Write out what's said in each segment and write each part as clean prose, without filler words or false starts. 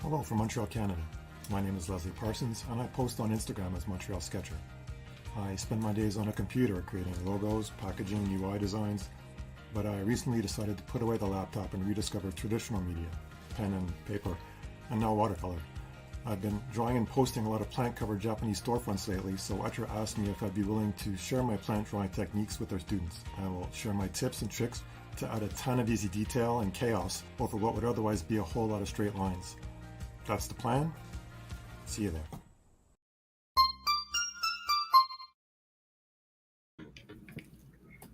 Hello from Montreal, Canada. My name is Leslie Parsons, and I post on Instagram as Montreal Sketcher. I spend my days on a computer creating logos, packaging, UI designs, but I recently decided to put away the laptop and rediscover traditional media, pen and paper, and now watercolor. I've been drawing and posting a lot of plant-covered Japanese storefronts lately, so Etchr asked me if I'd be willing to share my plant drawing techniques with their students. I will share my tips and tricks to add a ton of easy detail and chaos over what would otherwise be a whole lot of straight lines. That's the plan. See you there.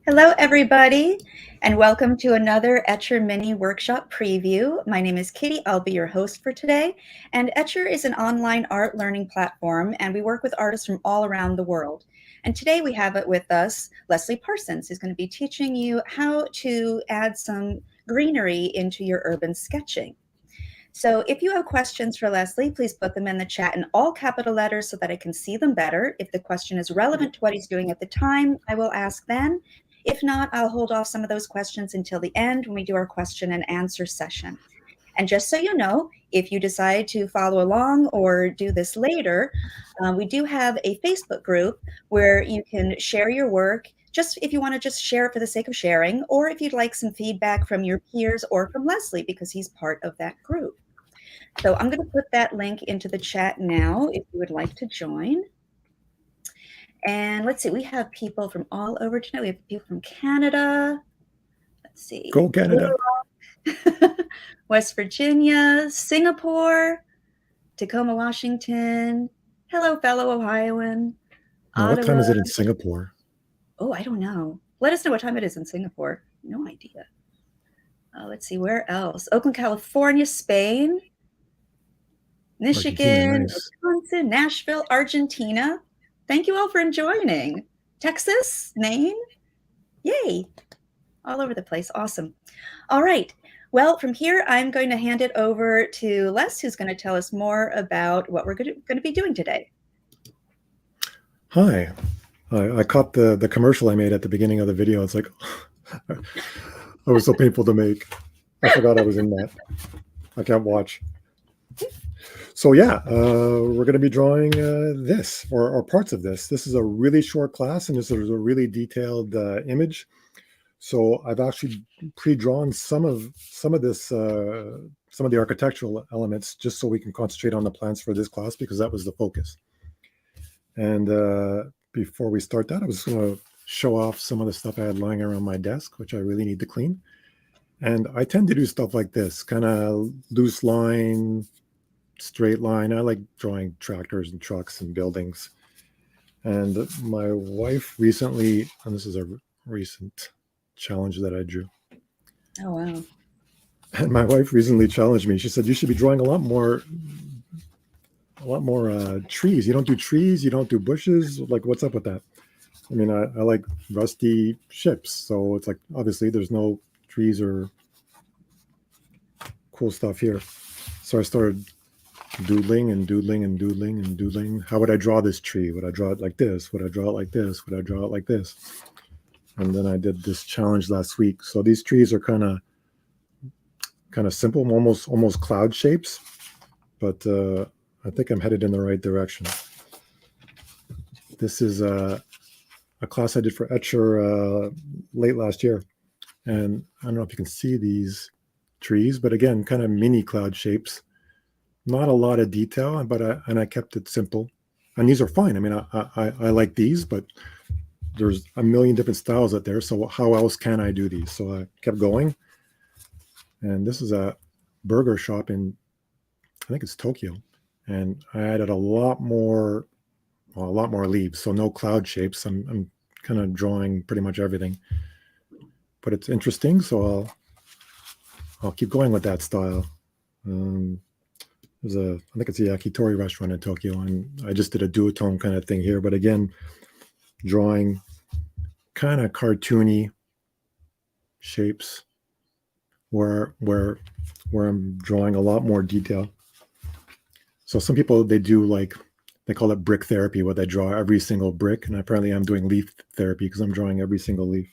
Hello, everybody, and welcome to another Etchr Mini Workshop Preview. My name is Kitty. I'll be your host for today. And Etchr is an online art learning platform, and we work with artists from all around the world. And today we have it with us Leslie Parsons, who's going to be teaching you how to add some greenery into your urban sketching. So if you have questions for Leslie, please put them in the chat in all capital letters so that I can see them better. If the question is relevant to what he's doing at the time, I will ask then. If not, I'll hold off some of those questions until the end when we do our question and answer session. And just so you know, if you decide to follow along or do this later, we do have a Facebook group where you can share your work, just if you want to just share it for the sake of sharing, or if you'd like some feedback from your peers or from Leslie because he's part of that group. So I'm going to put that link into the chat now if you would like to join. And let's see, we have people from all over tonight. We have people from Canada. Let's see. Go Canada. West Virginia, Singapore, Tacoma, Washington. Hello, fellow Ohioan. Now, what time is it in Singapore? Oh, I don't know. Let us know what time it is in Singapore. No idea. Let's see, where else? Oakland, California, Spain, Michigan, nice. Wisconsin, Nashville, Argentina. Thank you all for joining. Texas, Maine. Yay. All over the place. Awesome. All right. Well, from here, I'm going to hand it over to Les, who's going to tell us more about what we're going to be doing today. Hi. I caught the commercial I made at the beginning of the video. It's like, it was so painful to make. I forgot I was in that. I can't watch. So yeah, we're going to be drawing this or parts of this. This is a really short class, and this is a really detailed image. So I've actually pre-drawn some of this, some of the architectural elements, just so we can concentrate on the plants for this class because that was the focus. And before we start that, I was going to show off some of the stuff I had lying around my desk, which I really need to clean. And I tend to do stuff like this, kind of loose line, straight line. I like drawing tractors and trucks and buildings. And my wife recently, and this is a recent challenge that I drew. Oh, wow. And my wife recently challenged me. She said, you should be drawing a lot more trees. You don't do trees, you don't do bushes. Like, what's up with that? I mean, I like rusty ships. So it's like, obviously there's no trees or cool stuff here. So I started doodling and doodling and doodling and doodling. How would I draw this tree? Would I draw it like this? Would I draw it like this? Would I draw it like this? And then I did this challenge last week. So these trees are kind of simple, almost cloud shapes, but I think I'm headed in the right direction. This is a class I did for Etchr late last year. And I don't know if you can see these trees, but again, kind of mini cloud shapes. Not a lot of detail, but I kept it simple. And these are fine. I mean, I like these, but there's a million different styles out there. So how else can I do these? So I kept going. And this is a burger shop in, I think it's Tokyo. And I added a lot more leaves. So no cloud shapes. I'm kind of drawing pretty much everything. But it's interesting. So I'll keep going with that style. I think it's a yakitori restaurant in Tokyo, and I just did a duotone kind of thing here. But again, drawing kind of cartoony shapes where I'm drawing a lot more detail. So some people, they call it brick therapy, where they draw every single brick, and apparently I'm doing leaf therapy because I'm drawing every single leaf.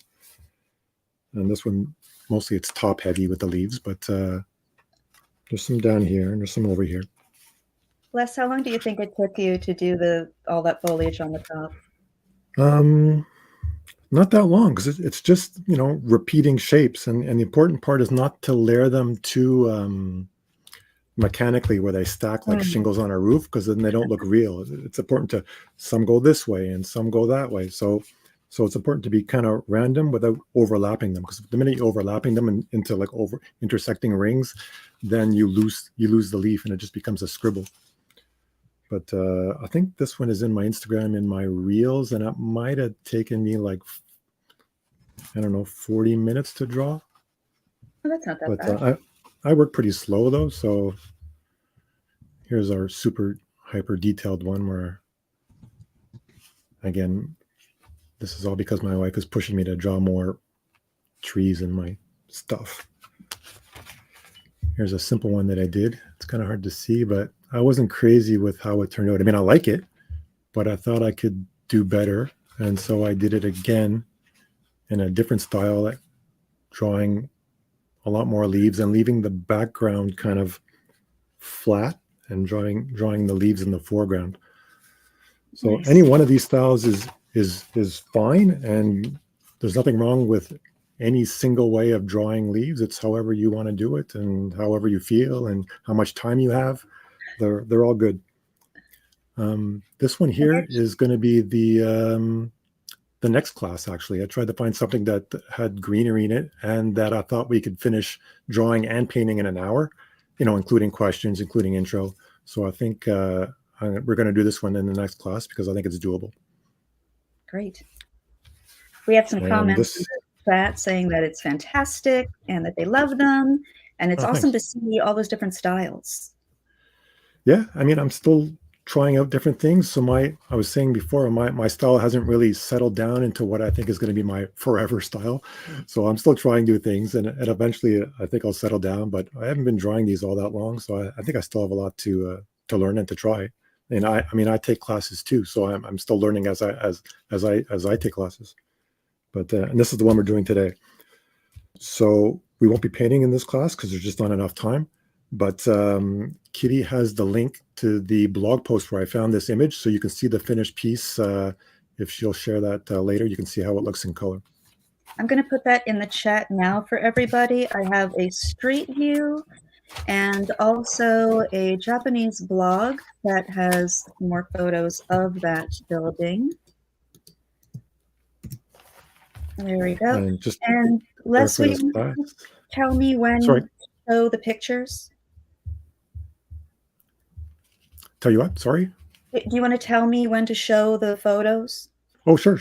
And this one, mostly it's top heavy with the leaves, but there's There's some down here and there's some over here. Les, how long do you think it took you to do all that foliage on the top? Not that long, because it's just, repeating shapes, and the important part is not to layer them too mechanically where they stack like shingles on a roof, because then they don't look real. It's important to, some go this way and some go that way. So it's important to be kind of random without overlapping them, because the minute you overlapping them into like over intersecting rings, then you lose the leaf and it just becomes a scribble. But I think this one is in my Instagram, in my reels, and it might have taken me like, I don't know, 40 minutes to draw. Oh, that's not that But bad. I work pretty slow though. So here's our super hyper detailed one where, again, this is all because my wife is pushing me to draw more trees in my stuff. Here's a simple one that I did. It's kind of hard to see, but I wasn't crazy with how it turned out. I mean, I like it, but I thought I could do better. And so I did it again in a different style, like drawing a lot more leaves and leaving the background kind of flat and drawing the leaves in the foreground. So Nice. any one of these styles is fine, and there's nothing wrong with any single way of drawing leaves. It's however you want to do it and however you feel and how much time you have. They're all good. This one here is going to be the next class. Actually, I tried to find something that had greenery in it and that I thought we could finish drawing and painting in an hour, including questions, including intro. So I think we're going to do this one in the next class because I think it's doable. Great. We have some And comments in the chat saying that it's fantastic and that they love them, and it's awesome to see all those different styles. Yeah, I mean, I'm still trying out different things. So I was saying before, my style hasn't really settled down into what I think is going to be my forever style. So I'm still trying new things, and eventually I think I'll settle down. But I haven't been drawing these all that long, so I think I still have a lot to learn and to try. And I mean, I take classes too, so I'm still learning as I take classes. But and this is the one we're doing today. So we won't be painting in this class because there's just not enough time. But Kitty has the link to the blog post where I found this image, so you can see the finished piece. If she'll share that later, you can see how it looks in color. I'm going to put that in the chat now for everybody. I have a street view and also a Japanese blog that has more photos of that building. There we go. And Leslie, tell me when to show the pictures. Tell you what? Sorry? Do you want to tell me when to show the photos? Oh, sure.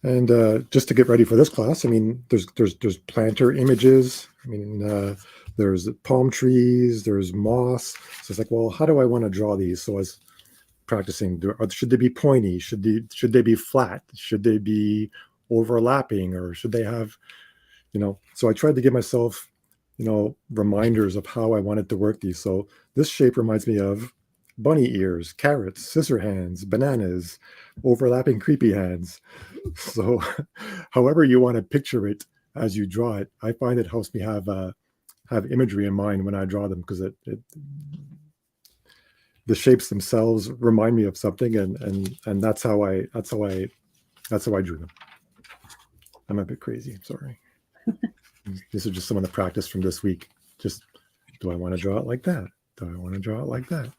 And just to get ready for this class, I mean, there's planter images. I mean, there's palm trees, there's moss. So it's like, well, how do I want to draw these? So I was practicing. Should they be pointy? Should they be flat? Should they be overlapping? Or should they have, So I tried to give myself, reminders of how I wanted to work these. So this shape reminds me of bunny ears, carrots, scissor hands, bananas, overlapping creepy hands. So however you want to picture it as you draw it, I find it helps me have imagery in mind when I draw them, because the shapes themselves remind me of something, and that's how I drew them. I'm a bit crazy, I'm sorry. This is just some of the practice from this week. Just, do I want to draw it like that? Do I want to draw it like that?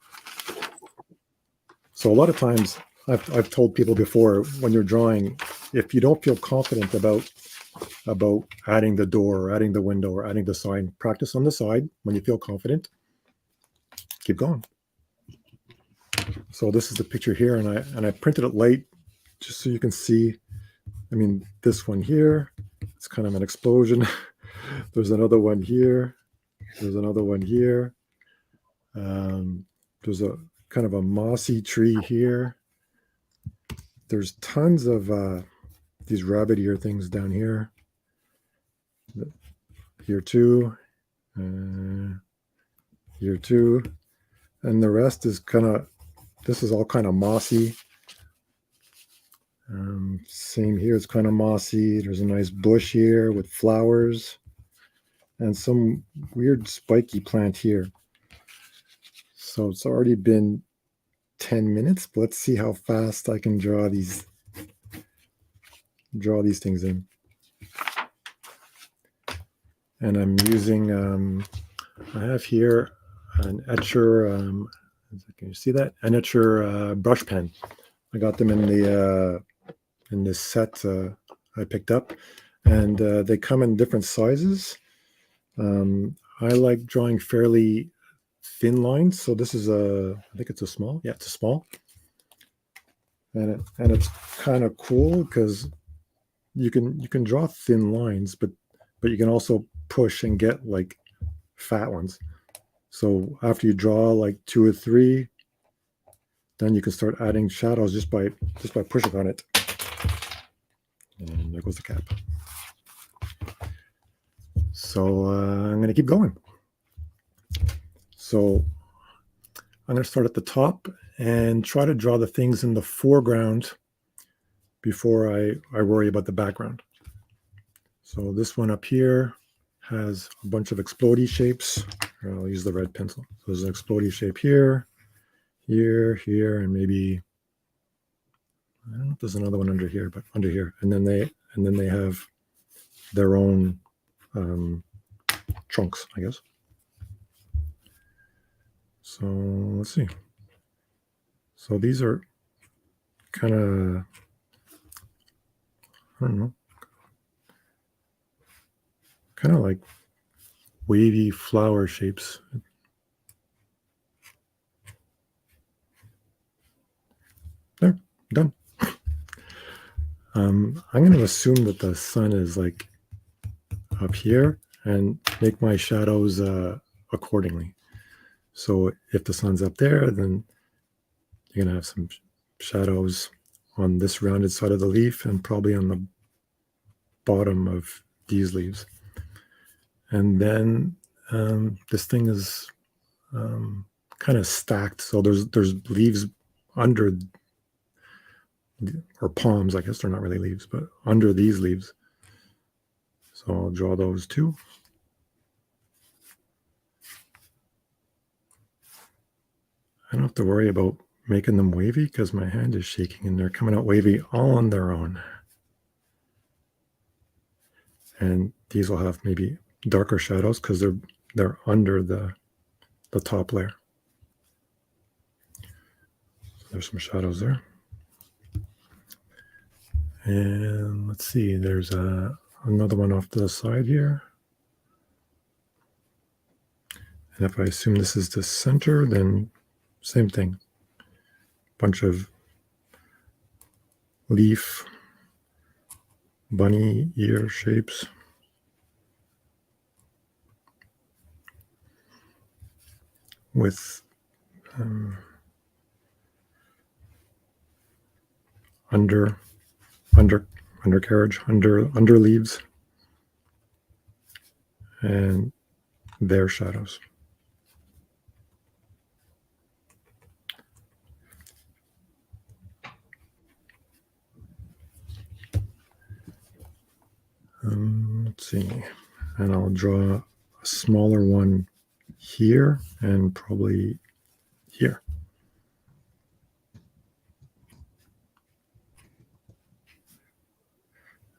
So a lot of times I've told people before, when you're drawing, if you don't feel confident about adding the door or adding the window or adding the sign, practice on the side. When you feel confident, keep going. So this is the picture here, and I printed it light just so you can see. I mean, this one here, it's kind of an explosion. There's another one here. There's another one here. There's a kind of a mossy tree here. There's tons of these rabbit ear things down here. Here too. Here too. And the rest is this is all kind of mossy. Same here, it's kind of mossy. There's a nice bush here with flowers. and some weird spiky plant here. So it's already been 10 minutes, but let's see how fast I can draw these things in. And I'm using, I have here an Etchr, can you see that? An Etchr brush pen. I got them in this set I picked up, and they come in different sizes. I like drawing fairly thin lines, so this is I think it's a small. Yeah, it's a small, and it's kind of cool because you can draw thin lines, but you can also push and get like fat ones. So after you draw like 2 or 3, then you can start adding shadows just by pushing on it. And there goes the cap. So I'm going to keep going. So I'm going to start at the top and try to draw the things in the foreground before I worry about the background. So this one up here has a bunch of explodey shapes. I'll use the red pencil. So there's an explodey shape here, here, and maybe, I don't know if there's another one under here, but under here. And then they have their own trunks, I guess. So let's see. So these are kind of, I don't know, kind of like wavy flower shapes. There, done. I'm going to assume that the sun is like up here and make my shadows accordingly. So if the sun's up there, then you're going to have some shadows on this rounded side of the leaf and probably on the bottom of these leaves. And then this thing is kind of stacked. So there's leaves under, or palms, I guess they're not really leaves, but under these leaves. So I'll draw those too. I don't have to worry about making them wavy because my hand is shaking and they're coming out wavy all on their own. And these will have maybe darker shadows because they're under the top layer. So there's some shadows there. And let's see, there's another one off to the side here. And if I assume this is the center, then same thing. Bunch of leaf, bunny ear shapes. With undercarriage, under leaves, and their shadows. Let's see, and I'll draw a smaller one here and probably here.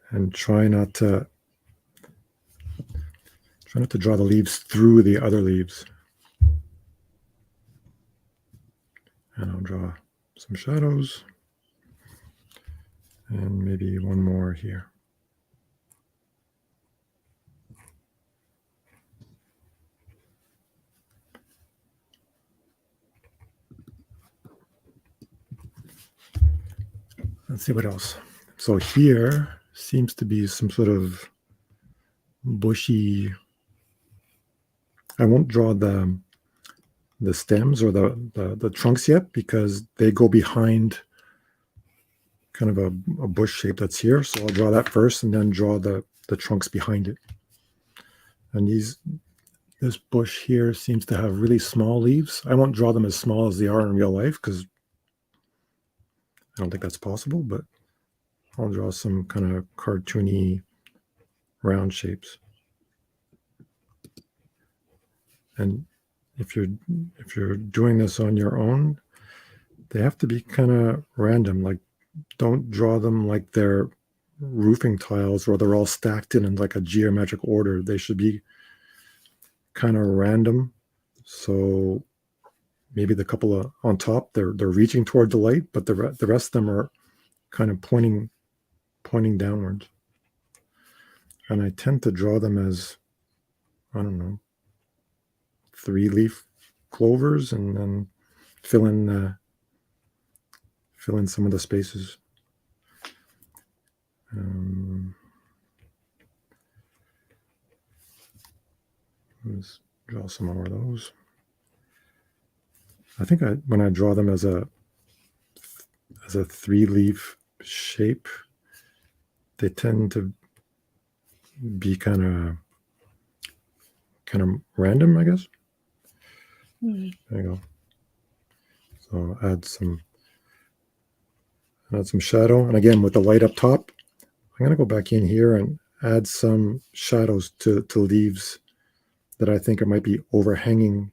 And try not to draw the leaves through the other leaves. And I'll draw some shadows and maybe one more here. Let's see what else. So here seems to be some sort of bushy. I won't draw the stems or the trunks yet because they go behind kind of a bush shape that's here. So I'll draw that first and then draw the trunks behind it. And this bush here seems to have really small leaves. I won't draw them as small as they are in real life because I don't think that's possible, but I'll draw some kind of cartoony round shapes. And if you're doing this on your own, they have to be kind of random. Like, don't draw them like they're roofing tiles or they're all stacked in like a geometric order. They should be kind of random. So maybe the couple of on top, they're reaching toward the light, but the rest of them are kind of pointing downwards. And I tend to draw them as, I don't know, 3-leaf clovers, and then fill in some of the spaces. Let's draw some more of those. I think when I draw them as a 3-leaf shape, they tend to be kind of random, I guess. There you go. So add some shadow, and again with the light up top, I'm going to go back in here and add some shadows to leaves that I think might be overhanging.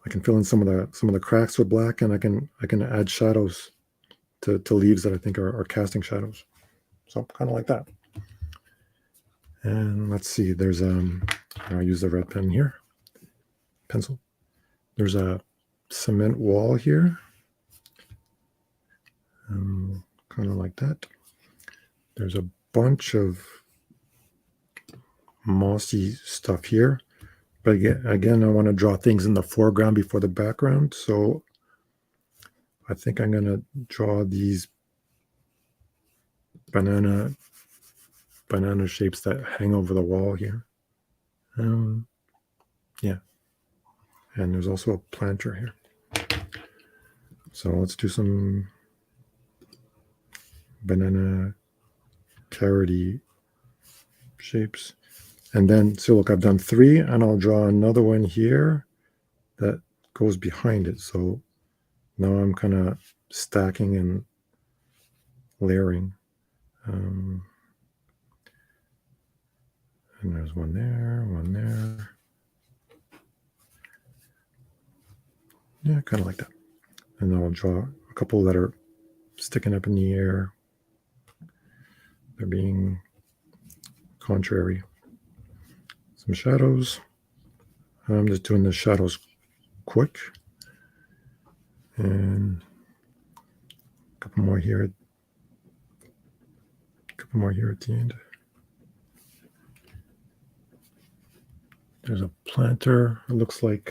I can fill in some of the cracks with black, and I can add shadows to leaves that I think are casting shadows. So kind of like that. And let's see, there's I'll use the red pen here, pencil. There's a cement wall here, kind of like that. There's a bunch of mossy stuff here, but again, I want to draw things in the foreground before the background. So I think I'm going to draw these banana shapes that hang over the wall here. Yeah. And there's also a planter here. So let's do some banana carroty shapes. And then, so look, I've done 3, and I'll draw another one here that goes behind it. So now I'm kind of stacking and layering. And there's one there, one there. Yeah, kind of like that. And then I'll draw a couple that are sticking up in the air. They're being contrary. Some shadows. I'm just doing the shadows quick. And a couple more here at the end. There's a planter. It looks like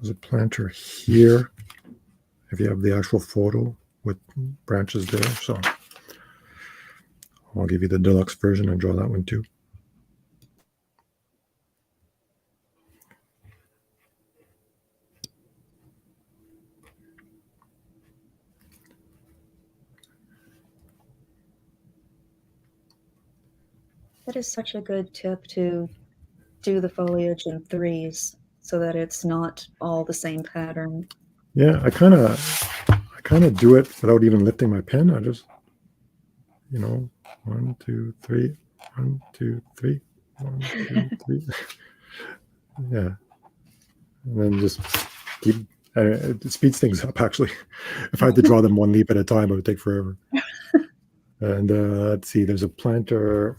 there's a planter here, if you have the actual photo with branches there. So I'll give you the deluxe version and draw that one too. That is such a good tip, to do the foliage in 3s so that it's not all the same pattern. Yeah, I kind of do it without even lifting my pen. I just, 1, 2, 3, 1, 2, 3, 1, 2, 3. Yeah, and then just keep. It speeds things up, actually. If I had to draw them 1 leaf at a time, it would take forever. And let's see, there's a planter.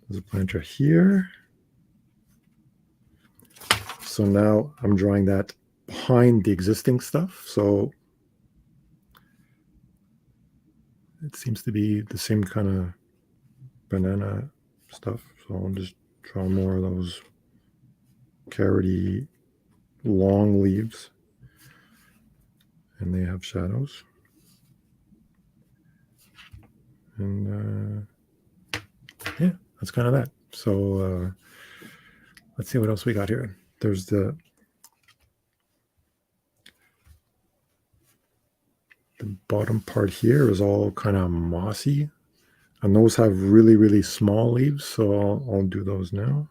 There's a planter here. So now I'm drawing that behind the existing stuff. So it seems to be the same kind of banana stuff. So I'll just draw more of those carroty long leaves. And they have shadows. And yeah, that's kind of that. So let's see what else we got here. There's the bottom part here is all kind of mossy, and those have really, really small leaves. So I'll do those now.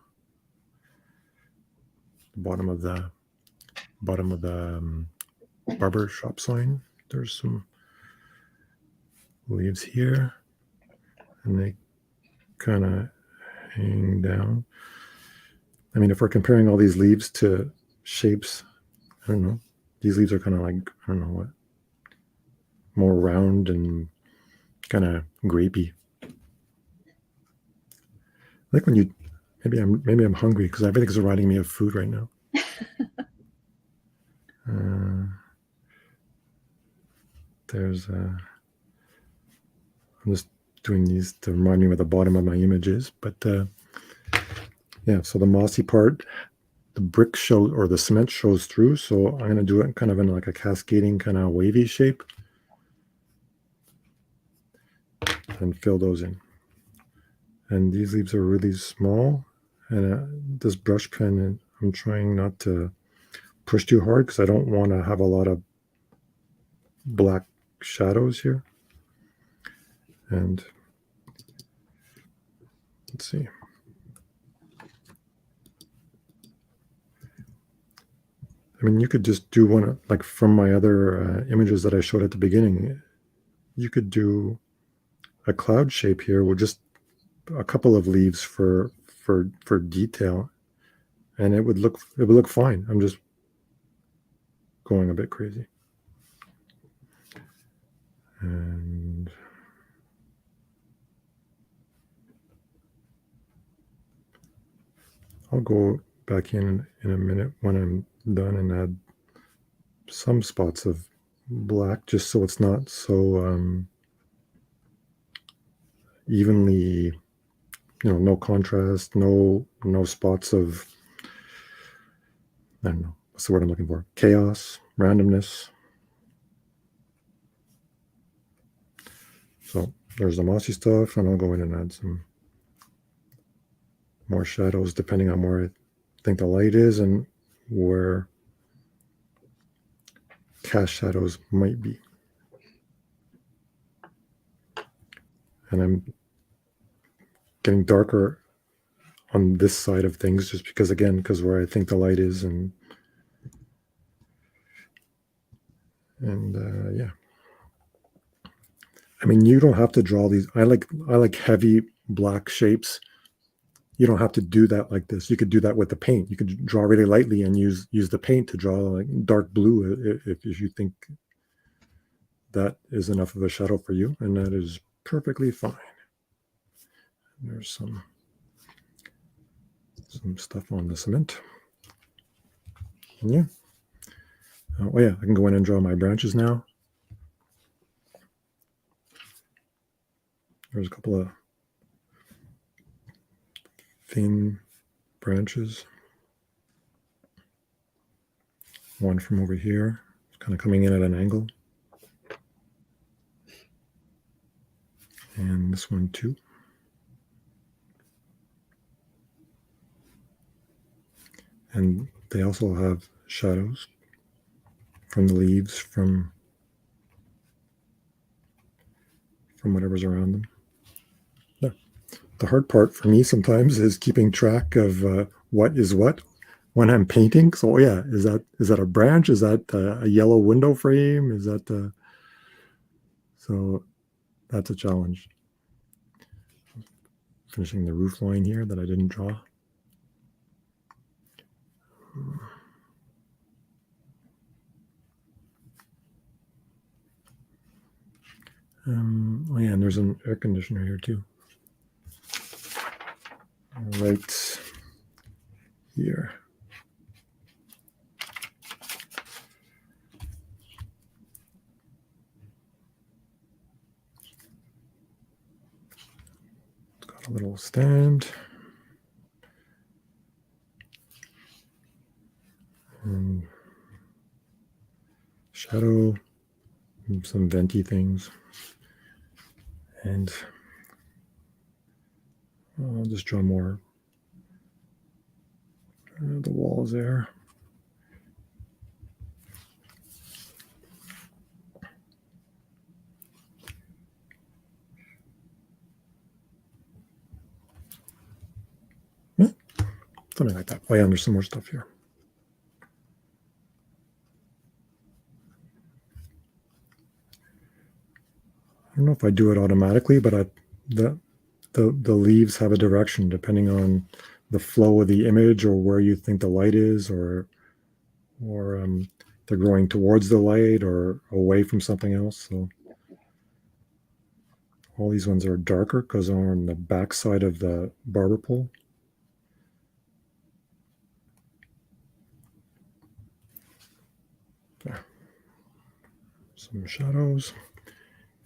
The bottom of the barber shop sign. There's some leaves here, and they kind of hang down. I mean, if we're comparing all these leaves to shapes, I don't know. These leaves are kind of like, I don't know what, more round and kind of grapey. I think when you, maybe I'm hungry because everything's reminding me of food right now. There's I'm just doing these to remind me where the bottom of my image is, but yeah, so the mossy part, the brick show or the cement shows through, so I'm going to do it kind of in like a cascading kind of wavy shape and fill those in. And these leaves are really small, and this brush pen, I'm trying not to push too hard because I don't want to have a lot of black shadows here. And let's see. I mean, you could just do one, like from my other images that I showed at the beginning, you could do a cloud shape here with just a couple of leaves for detail, and it would look fine. I'm just going a bit crazy. And I'll go back in a minute when I'm done and add some spots of black just so it's not so evenly, no contrast, no spots of, I don't know, what's the word I'm looking for? Chaos, randomness. So there's the mossy stuff, and I'll go in and add some more shadows depending on where I think the light is and where cast shadows might be. And I'm getting darker on this side of things just because where I think the light is, and yeah. I mean, you don't have to draw these. I like heavy black shapes. You don't have to do that like this. You could do that with the paint. You could draw really lightly and use the paint to draw like dark blue if you think that is enough of a shadow for you, and that is perfectly fine. There's some stuff on the cement. Yeah. Oh yeah, I can go in and draw my branches now. There's a couple of thin branches. One from over here, kind of coming in at an angle. And this one too. And they also have shadows from the leaves, from whatever's around them. Yeah. The hard part for me sometimes is keeping track of what is what when I'm painting. So yeah, is that a branch? Is that a yellow window frame? Is that so that's a challenge. Finishing the roof line here that I didn't draw. Oh yeah, and there's an air conditioner here too. Right here. It's got a little stand. And shadow, and some venti things. And I'll just draw more the walls there. Something like that. Oh yeah, and there's some more stuff here. I don't know if I do it automatically, but the the leaves have a direction depending on the flow of the image or where you think the light is, or they're growing towards the light or away from something else. So all these ones are darker because they're on the back side of the barber pole. There. Some shadows.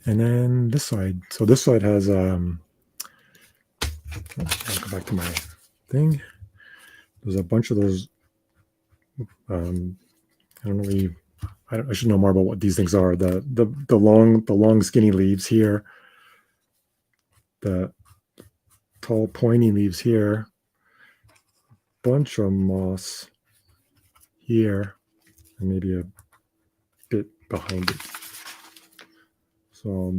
And then this side. So this side has, I'll go back to my thing. There's a bunch of those, I don't know, I should know more about what these things are. The long skinny leaves here, the tall pointy leaves here, bunch of moss here, and maybe a bit behind it. So I'll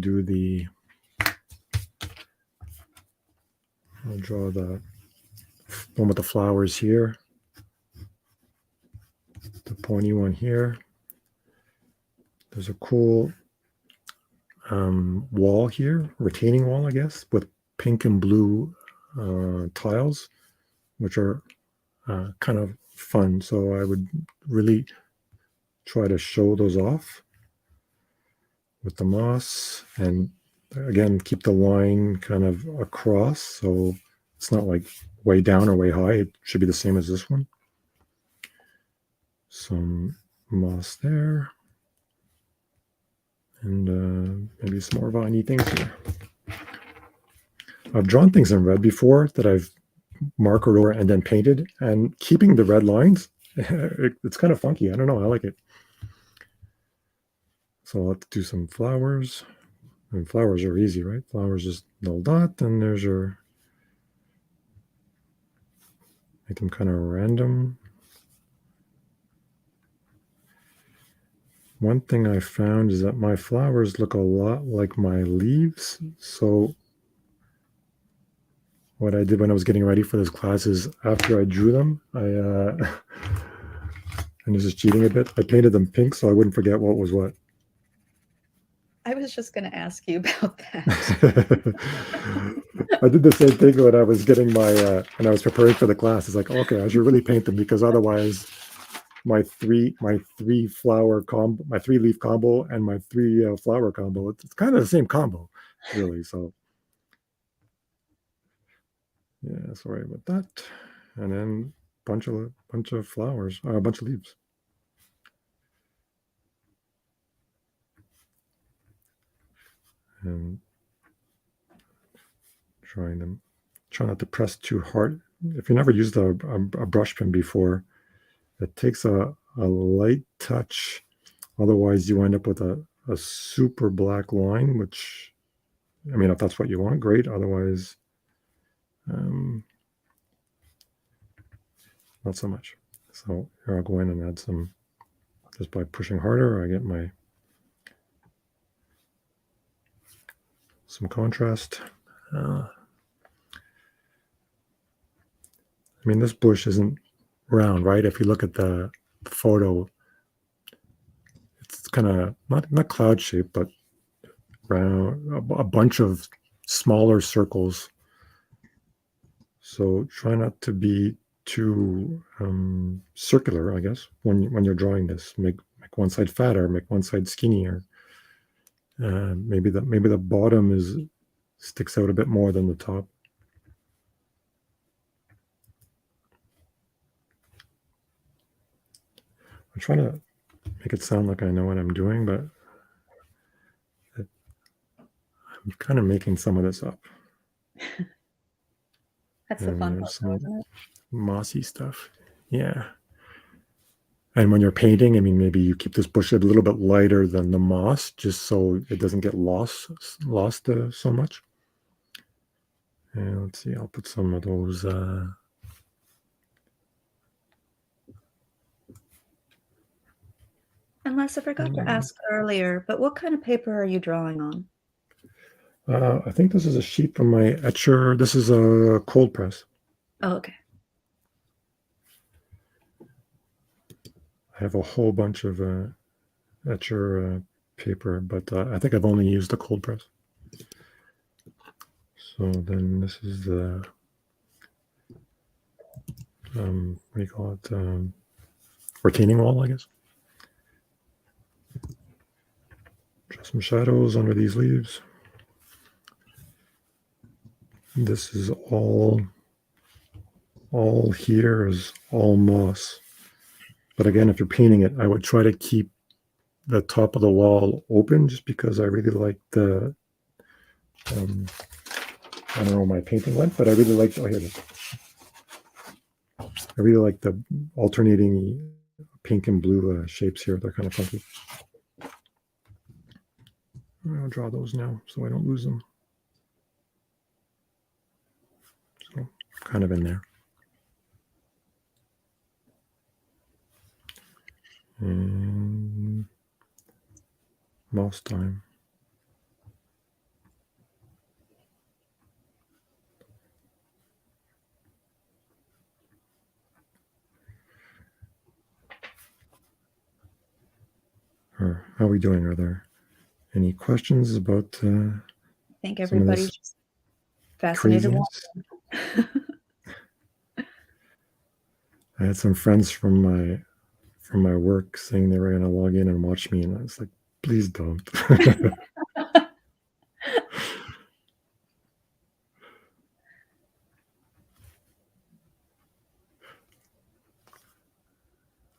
draw the one with the flowers here, the pointy one here. There's a cool wall here, retaining wall, I guess, with pink and blue tiles, which are kind of fun. So I would really try to show those off with the moss, and again, keep the line kind of across, so it's not like way down or way high. It should be the same as this one. Some moss there, and maybe some more viney things here. I've drawn things in red before that I've marked over and then painted, and keeping the red lines, it's kind of funky. I don't know. I like it. So I'll have to do some flowers. And flowers are easy, right? Flowers just little dot, and there's your, make them kind of random. One thing I found is that my flowers look a lot like my leaves. So what I did when I was getting ready for this class is after I drew them, and this is cheating a bit, I painted them pink so I wouldn't forget what was what. I was just going to ask you about that. I did the same thing when I was getting my, when I was preparing for the class. It's like, okay, I should really paint them, because otherwise my three flower combo, my 3-leaf combo, and my 3 flower combo, it's kind of the same combo, really. So yeah, sorry about that. And then bunch of flowers, a bunch of leaves. And try not to press too hard. If you never used a brush pen before, it takes a light touch. Otherwise, you end up with a super black line, which, I mean, if that's what you want, great. Otherwise, not so much. So here I'll go in and add some, just by pushing harder, I get some contrast. I mean, this bush isn't round, right? If you look at the photo, it's kind of not cloud shaped, but round, a bunch of smaller circles. So try not to be too circular, I guess, when you're drawing this. Make one side fatter, make one side skinnier. Maybe the bottom sticks out a bit more than the top. I'm trying to make it sound like I know what I'm doing, but I'm kind of making some of this up. That's the fun part, isn't it? Mossy stuff. Yeah. And when you're painting, I mean, maybe you keep this bush a little bit lighter than the moss, just so it doesn't get lost so much. And let's see, I'll put some of those. Unless I forgot to ask earlier, but what kind of paper are you drawing on? I think this is a sheet from my Etchr. This is a cold press. Oh, okay. I have a whole bunch of Etchr paper, but I think I've only used a cold press. So then this is the, what do you call it? Retaining wall, I guess. Draw some shadows under these leaves. This is all here is all moss. But again, if you're painting it, I would try to keep the top of the wall open, just because I really like the, I don't know where my painting went, but I really like, oh, here it is. I really like the alternating pink and blue shapes here. They're kind of funky. I'll draw those now so I don't lose them. So kind of in there. And mouse time. How are we doing? Are there any questions about I think everybody's just fascinated. I had some friends from my work saying they were going to log in and watch me, and I was like, please don't.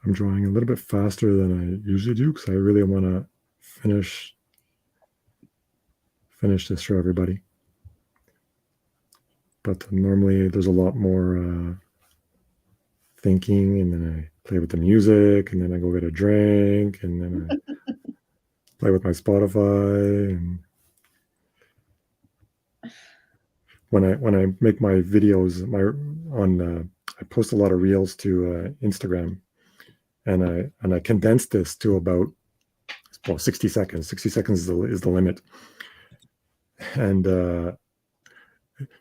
I'm drawing a little bit faster than I usually do because I really want to finish this for everybody. But normally there's a lot more thinking, and then I play with the music, and then I go get a drink, and then I play with my Spotify. And when I make my videos, I post a lot of reels to Instagram, and I condense this to about 60 seconds. 60 seconds is the limit. And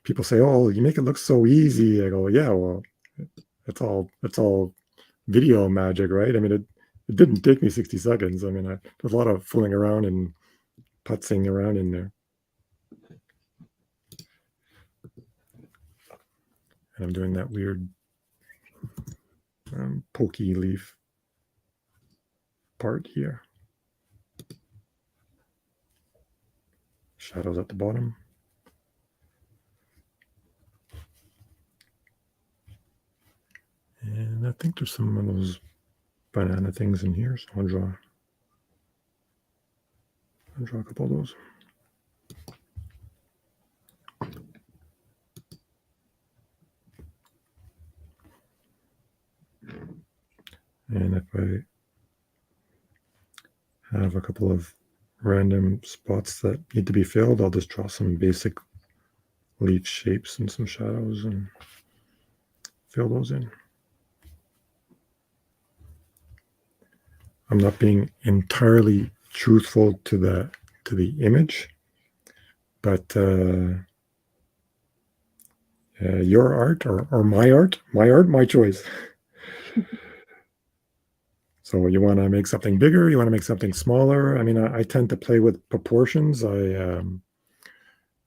people say, "Oh, you make it look so easy." I go, "Yeah, well, it's all video magic, right? I mean, it didn't take me 60 seconds. I mean, there's a lot of fooling around and putzing around in there." And I'm doing that weird pokey leaf part here. Shadows at the bottom. And I think there's some of those banana things in here, so I'll draw a couple of those. And if I have a couple of random spots that need to be filled, I'll just draw some basic leaf shapes and some shadows and fill those in. I'm not being entirely truthful to the image, but your art or my art, my choice. So you want to make something bigger, you want to make something smaller. I mean, I tend to play with proportions. I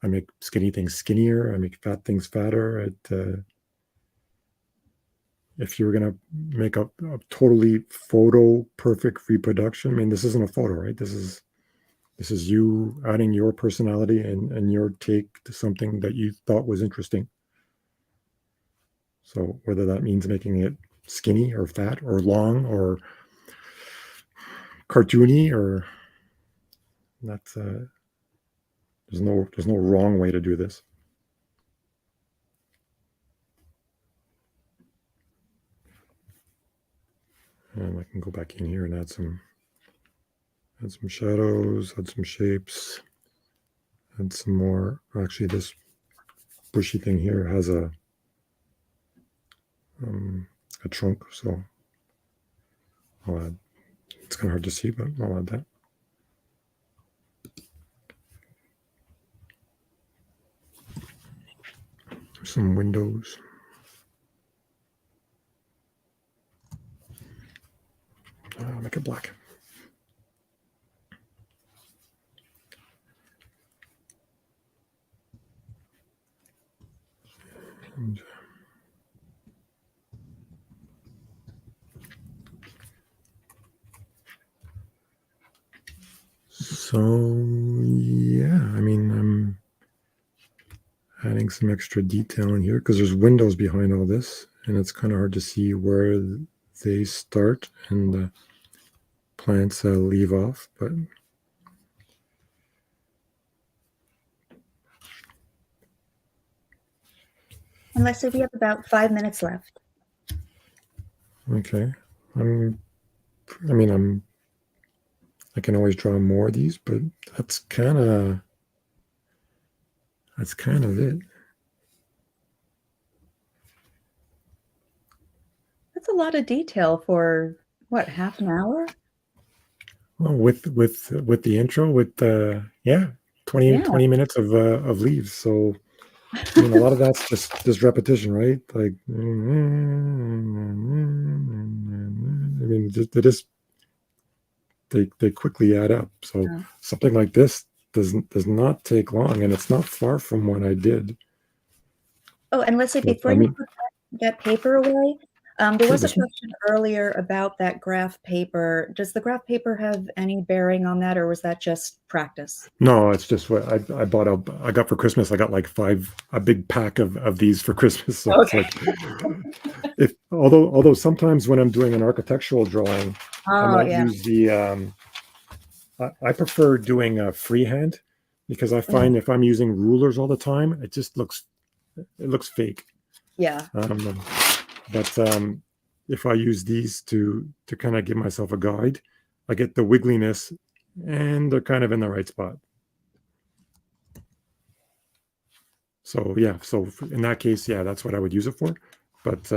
make skinny things skinnier. I make fat things fatter. If you were going to make a totally photo perfect reproduction, I mean, this isn't a photo, right? This is you adding your personality and your take to something that you thought was interesting. So whether that means making it skinny or fat or long or cartoony, or that's there's no wrong way to do this. And I can go back in here and add some shadows, add some shapes, add some more. Actually, this bushy thing here has a trunk, so I'll add. It's kind of hard to see, but I'll add that. Some windows. I'll make it black. And so, yeah, I mean, I'm adding some extra detail in here because there's windows behind all this, and it's kind of hard to see where they start and the plants leave off, but And Leslie, we have about 5 minutes left. okay. I can always draw more of these, but that's kind of it. That's a lot of detail for what, half an hour? Well, with the intro, with 20 minutes of leaves. So I mean, a lot of that's just repetition, right? Like, I mean, they quickly add up. So Yeah. something like this does not take long, and it's not far from what I did. Oh, and Leslie, But, before I you mean, put that paper away, there sure, was a this one. question earlier about that graph paper. Does the graph paper have any bearing on that, or was that just practice? No, it's just what I bought. I got for Christmas. I got like a big pack of these for Christmas. So it's Okay. like, although sometimes when I'm doing an architectural drawing, I Oh, might yeah. use I prefer doing a freehand because I find if I'm using rulers all the time, it looks fake. Yeah. But if I use these to kind of give myself a guide, I get the wiggliness, and they're kind of in the right spot. So yeah, so in that case, yeah, that's what I would use it for. But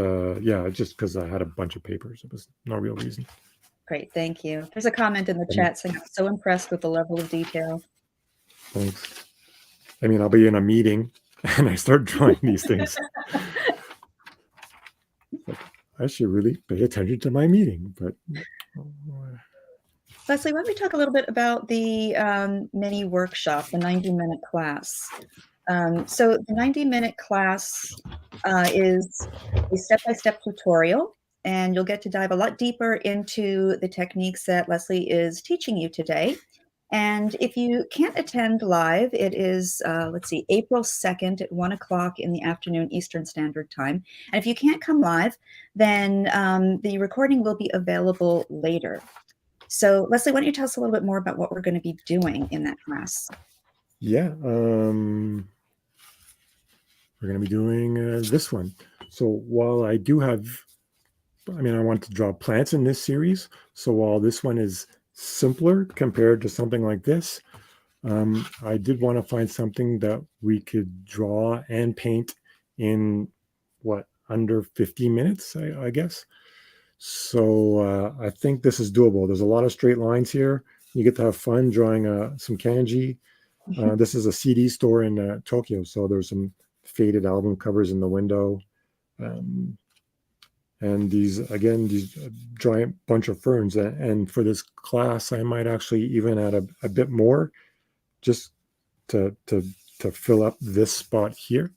yeah, just because I had a bunch of papers, it was no real reason. Great. Thank you. There's a comment in the chat saying, I'm so impressed with the level of detail. Thanks. I mean, I'll be in a meeting and I start drawing these things. Like, I should really pay attention to my meeting, but Leslie, why don't we talk a little bit about the mini workshop, the 90-minute class? So the 90-minute class is a step-by-step tutorial, and you'll get to dive a lot deeper into the techniques that Leslie is teaching you today. And if you can't attend live, it is, let's see, April 2nd at 1 o'clock in the afternoon Eastern Standard Time. And if you can't come live, then the recording will be available later. So Leslie, why don't you tell us a little bit more about what we're going to be doing in that class? yeah, we're going to be doing this one. So while I want to draw plants in this series. So while this one is simpler compared to something like this, I did want to find something that we could draw and paint in under 50 minutes, I guess. So I think this is doable. There's a lot of straight lines here. You get to have fun drawing some kanji. This is a CD store in Tokyo, so there's some faded album covers in the window. And these giant bunch of ferns. And for this class, I might actually even add a bit more just to fill up this spot here.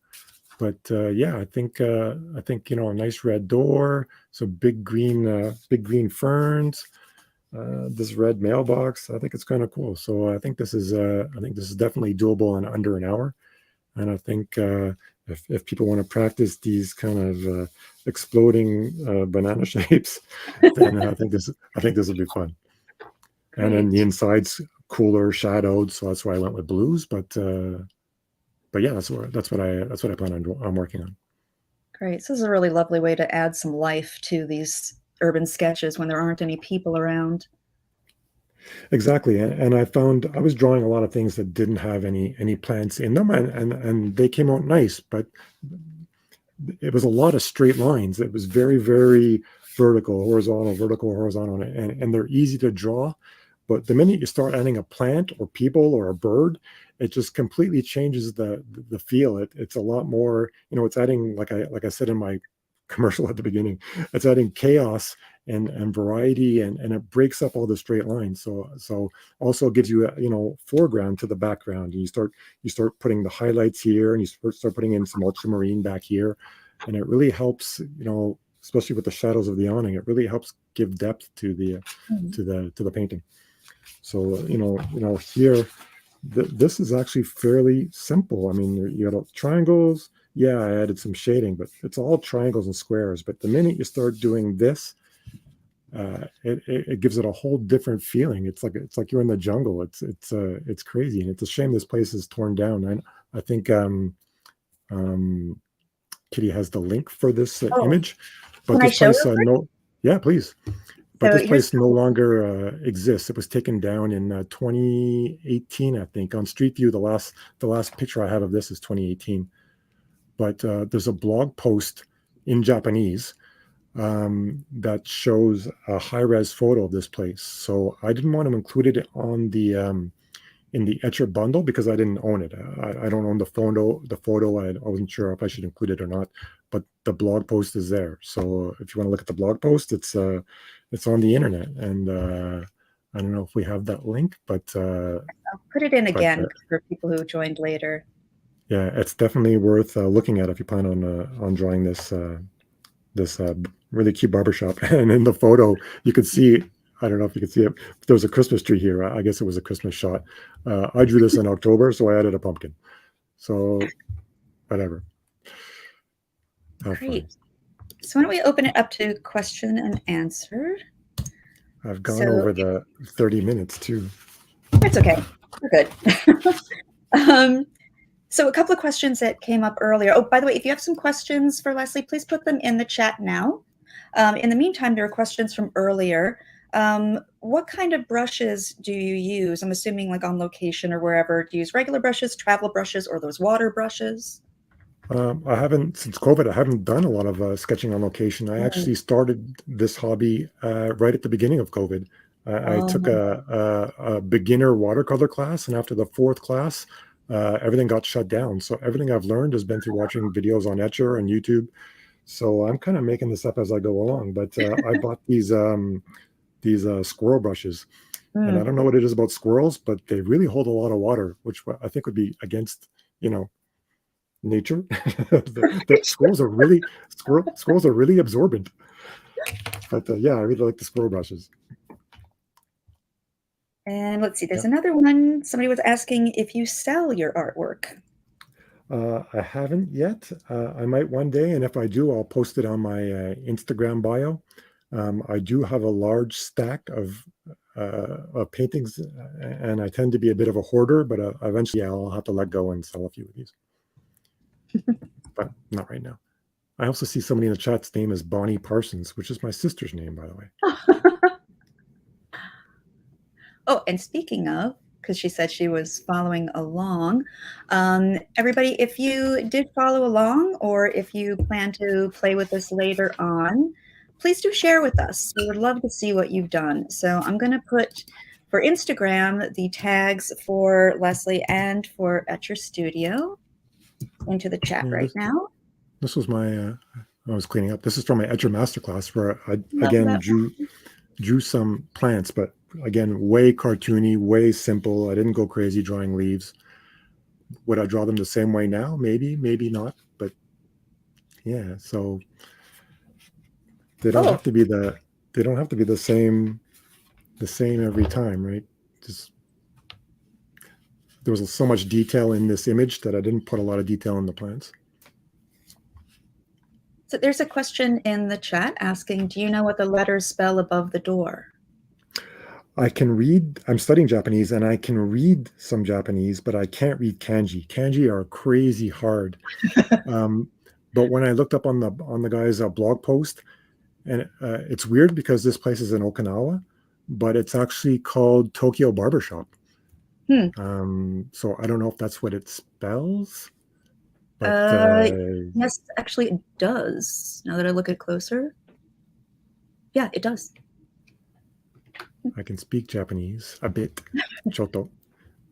But yeah, I think a nice red door, some big green ferns, this red mailbox. I think it's kind of cool. So I think this is definitely doable in under an hour. And I think if people want to practice these kind of exploding banana shapes, then I think this will be fun. Great. And then the inside's cooler, shadowed, so that's why I went with blues. But yeah, that's what I plan on working on. Great. So this is a really lovely way to add some life to these urban sketches when there aren't any people around. Exactly, and I found I was drawing a lot of things that didn't have any plants in them, and they came out nice, but it was a lot of straight lines. It was very, very vertical, horizontal, and they're easy to draw. But the minute you start adding a plant or people or a bird, it just completely changes the feel. It's a lot more, it's adding, like I said in my commercial at the beginning. It's adding chaos and variety, and it breaks up all the straight lines. So also gives you a foreground to the background. And you start putting the highlights here, and you start putting in some ultramarine back here, and it really helps, especially with the shadows of the awning. It really helps give depth to the to the painting. So here, this is actually fairly simple. I mean, you got triangles. Yeah, I added some shading, but it's all triangles and squares. But the minute you start doing this, it gives it a whole different feeling. It's like you're in the jungle. It's crazy, and it's a shame this place is torn down. I think Kitty has the link for this image, but can I this show place yeah, please. But So this place no longer exists. It was taken down in 2018, I think. On Street View, the last picture I have of this is 2018. But there's a blog post in Japanese that shows a high-res photo of this place. So I didn't want to include it on the in the Etchr bundle because I didn't own it. I don't own the photo. I wasn't sure if I should include it or not. But the blog post is there. So if you want to look at the blog post, it's on the internet, and I don't know if we have that link, but I'll put it in again for people who joined later. Yeah, it's definitely worth looking at if you plan on drawing this really cute barbershop. And in the photo, you can see, I don't know if you can see it, there was a Christmas tree here. I guess it was a Christmas shot. I drew this in October, so I added a pumpkin. So whatever. Great. So why don't we open it up to question and answer? I've gone over the 30 minutes too. It's okay. We're good. So a couple of questions that came up earlier. Oh, by the way, if you have some questions for Leslie, please put them in the chat now. In the meantime, there are questions from earlier. What kind of brushes do you use? I'm assuming like on location or wherever. Do you use regular brushes, travel brushes, or those water brushes? I haven't, since COVID, I haven't done a lot of sketching on location. I actually started this hobby right at the beginning of COVID. I took a beginner watercolor class, and after the 4th class, everything got shut down. So everything I've learned has been through watching videos on Etchr and YouTube. So I'm kind of making this up as I go along. But I bought these squirrel brushes, and I don't know what it is about squirrels, but they really hold a lot of water, which I think would be against nature. The squirrels are really absorbent. But yeah, I really like the squirrel brushes. And let's see, there's another one. Somebody was asking if you sell your artwork. I haven't yet. I might one day, and if I do, I'll post it on my Instagram bio. I do have a large stack of paintings, and I tend to be a bit of a hoarder, but eventually I'll have to let go and sell a few of these. But not right now. I also see somebody in the chat's name is Bonnie Parsons, which is my sister's name, by the way. Oh, and speaking of, because she said she was following along, everybody, if you did follow along, or if you plan to play with us later on, please do share with us. We would love to see what you've done. So I'm going to put for Instagram the tags for Leslie and for Etchr Studio into the chat right now. This was my, I was cleaning up. This is from my Etchr masterclass where I, again, drew some plants, but again, way cartoony, way simple. I didn't go crazy drawing leaves. Would I draw them the same way now? Maybe, maybe not. But yeah, so they don't have to be the same every time, right? Just there was so much detail in this image that I didn't put a lot of detail in the plants. So there's a question in the chat asking, do you know what the letters spell above the door? I can read, I'm studying Japanese, and I can read some Japanese, but I can't read kanji. Kanji are crazy hard. But when I looked up on the guy's blog post, and it's weird because this place is in Okinawa, but it's actually called Tokyo Barbershop. So I don't know if that's what it spells. But, yes, actually it does. Now that I look at closer. Yeah, it does. I can speak Japanese a bit, choto,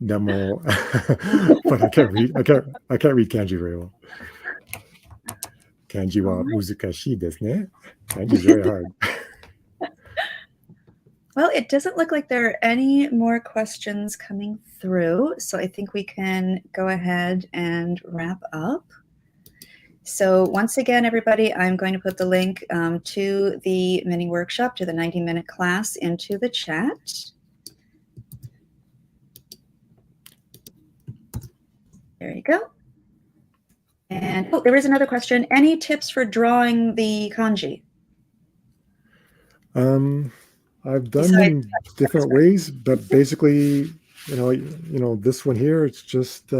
demo, but I can't read kanji very well. Kanji wa All right. muzukashi desu ne. Kanji is very hard. Well, it doesn't look like there are any more questions coming through, so I think we can go ahead and wrap up. So once again, everybody, I'm going to put the link to the mini workshop, to the 90-minute class, into the chat. There you go. And oh, there is another question. Any tips for drawing the kanji? I've done them different ways, but basically, this one here, it's just,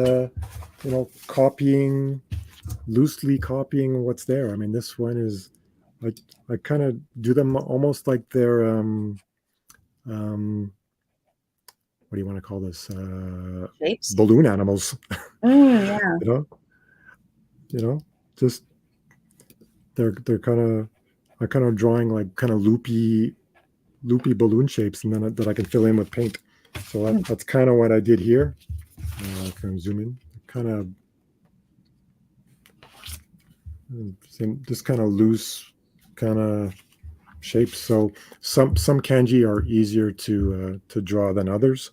loosely copying what's there. I mean, this one is, I kind of do them almost like they're, what do you want to call this? Shapes? Balloon animals. Yeah. Just they're kind of drawing like kind of loopy balloon shapes, and then that I can fill in with paint. So that's kind of what I did here. I can zoom in. Kind of just kind of loose kind of shapes. So some kanji are easier to draw than others.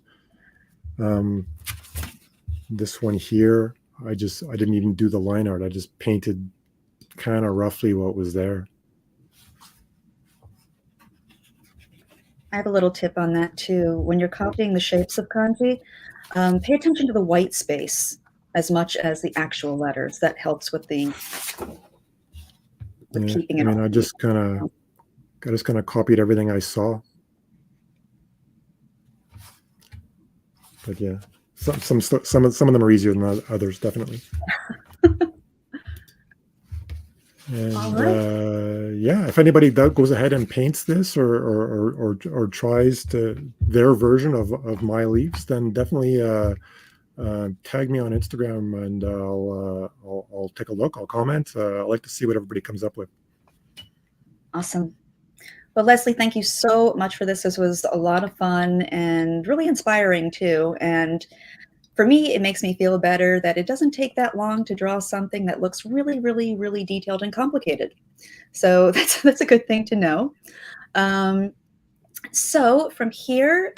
This one here, I didn't even do the line art. I just painted kind of roughly what was there. I have a little tip on that too. When you're copying the shapes of kanji, pay attention to the white space as much as the actual letters. That helps with the keeping it. I just kind of copied everything I saw. But yeah, some of them are easier than others, definitely. And yeah, if anybody goes ahead and paints this or tries their version of my leaves, then definitely tag me on Instagram, and I'll take a look. I'll comment. I like to see what everybody comes up with. Awesome. Well, Leslie, thank you so much for this. This was a lot of fun and really inspiring too. And for me, it makes me feel better that it doesn't take that long to draw something that looks really, really, really detailed and complicated. So that's a good thing to know. So from here,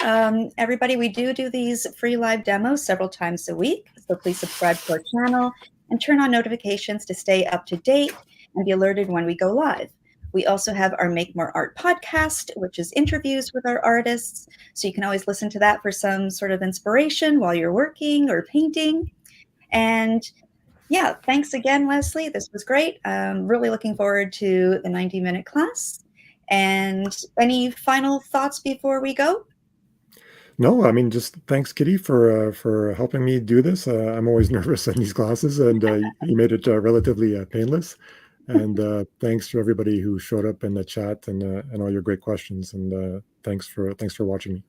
everybody, we do these free live demos several times a week. So please subscribe to our channel and turn on notifications to stay up to date and be alerted when we go live. We also have our Make More Art podcast, which is interviews with our artists. So you can always listen to that for some sort of inspiration while you're working or painting. And yeah, thanks again, Leslie. This was great. Really looking forward to the 90-minute class. And any final thoughts before we go? No, I mean, just thanks, Kitty, for helping me do this. I'm always nervous in these classes, and you made it relatively painless. And thanks to everybody who showed up in the chat and all your great questions. And thanks for watching me.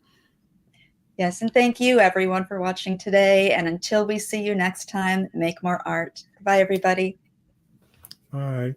Yes, and thank you everyone for watching today. And until we see you next time, make more art. Bye, everybody. Bye.